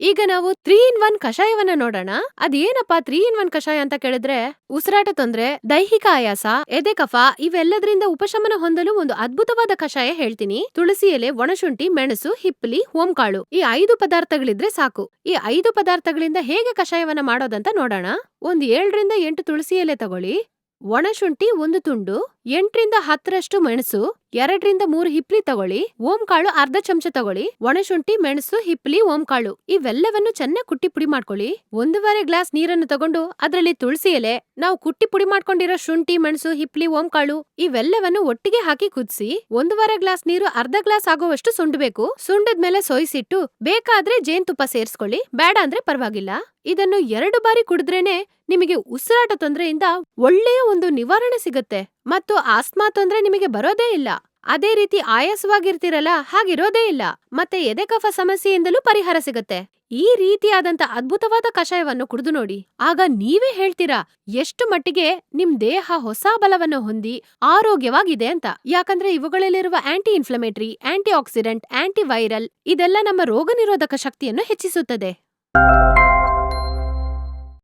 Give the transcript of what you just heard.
ಈಗ ನಾವು 3 ಇನ್ 1 ಕಷಾಯವನ್ನ ನೋಡೋಣ. ಅದೇನಪ್ಪಾ 3 ಇನ್ 1 ಕಷಾಯ ಅಂತ ಕೇಳಿದ್ರೆ, ಉಸಿರಾಟ ತೊಂದ್ರೆ, ದೈಹಿಕ ಆಯಾಸ, ಎದೆ ಕಫ ಇವೆಲ್ಲದರಿಂದ ಉಪಶಮನ ಹೊಂದಲು ಒಂದು ಅದ್ಭುತವಾದ ಕಷಾಯ ಹೇಳ್ತೀನಿ. ತುಳಸಿ ಎಲೆ, ಒಣಶುಂಠಿ, ಮೆಣಸು, ಹಿಪ್ಪಲಿ, ಓಂಕಾಳು ಈ 5 ಪದಾರ್ಥಗಳಿದ್ರೆ ಸಾಕು. ಈ 5 ಪದಾರ್ಥಗಳಿಂದ ಹೇಗೆ ಕಷಾಯವನ್ನ ಮಾಡೋದಂತ ನೋಡೋಣ. ಒಂದ್ 7 ರಿಂದ 8 ತುಳಸಿ ಎಲೆ ತಗೊಳ್ಳಿ. ಒಣಶುಂಠಿ 1 ತುಂಡು, 8 ರಿಂದ 10ರಷ್ಟು ಮೆಣಸು, 2 ರಿಂದ 3 ಹಿಪ್ಲಿ ತಗೊಳ್ಳಿ. ಓಂಕಾಳು ಅರ್ಧ ಚಮಚ ತಗೊಳ್ಳಿ. ಒಣಶುಂಠಿ, ಮೆಣಸು, ಹಿಪ್ಲಿ, ಓಂಕಾಳು ಇವೆಲ್ಲವನ್ನು ಚೆನ್ನಾಗಿ ಕುಟ್ಟಿ ಪುಡಿ ಮಾಡ್ಕೊಳ್ಳಿ. 1.5 ಗ್ಲಾಸ್ ನೀರನ್ನು ತಗೊಂಡು ಅದ್ರಲ್ಲಿ ತುಳಸಿ ಎಲೆ, ನಾವು ಕುಟ್ಟಿ ಪುಡಿ ಮಾಡ್ಕೊಂಡಿರೋ ಶುಂಠಿ, ಮೆಣಸು, ಹಿಪ್ಲಿ, ಓಂಕಾಳು ಇವೆಲ್ಲವನ್ನು ಒಟ್ಟಿಗೆ ಹಾಕಿ ಕುದಿಸಿ. 1.5 ಗ್ಲಾಸ್ ನೀರು ಅರ್ಧ ಗ್ಲಾಸ್ ಆಗೋವಷ್ಟು ಸುಂಡ್ಬೇಕು. ಸುಂಡದ್ಮೇಲೆ ಸೋಯಿಸಿಟ್ಟು ಬೇಕಾದ್ರೆ ಜೇನ್ತುಪ್ಪ ಸೇರಿಸ್ಕೊಳ್ಳಿ, ಬೇಡ ಅಂದ್ರೆ ಪರವಾಗಿಲ್ಲ. ಇದನ್ನು 2 ಬಾರಿ ಕುಡಿದ್ರೇನೆ ನಿಮಗೆ ಉಸಿರಾಟ ತೊಂದರೆಯಿಂದ ಒಳ್ಳೆಯ ಒಂದು ನಿವಾರಣೆ ಸಿಗುತ್ತೆ ಮತ್ತು ಆಸ್ತಮಾ ತೊಂದ್ರೆ ನಿಮಗೆ ಬರೋದೇ ಇಲ್ಲ. ಅದೇ ರೀತಿ ಆಯಾಸವಾಗಿರ್ತಿರಲ್ಲ, ಹಾಗಿರೋದೇ ಇಲ್ಲ. ಮತ್ತೆ ಎದೆ ಕಫ ಸಮಸ್ಯೆಯಿಂದಲೂ ಪರಿಹಾರ ಸಿಗುತ್ತೆ. ಈ ರೀತಿಯಾದಂತ ಅದ್ಭುತವಾದ ಕಷಾಯವನ್ನು ಕುಡಿದು ನೋಡಿ, ಆಗ ನೀವೇ ಹೇಳ್ತೀರಾ ಎಷ್ಟು ಮಟ್ಟಿಗೆ ನಿಮ್ ದೇಹ ಹೊಸ ಬಲವನ್ನು ಹೊಂದಿ ಆರೋಗ್ಯವಾಗಿದೆ ಅಂತ. ಯಾಕಂದ್ರೆ ಇವುಗಳಲ್ಲಿರುವ anti inflammatory, anti oxidant, anti viral ಇದೆಲ್ಲ ನಮ್ಮ ರೋಗ ನಿರೋಧಕ ಶಕ್ತಿಯನ್ನು ಹೆಚ್ಚಿಸುತ್ತದೆ.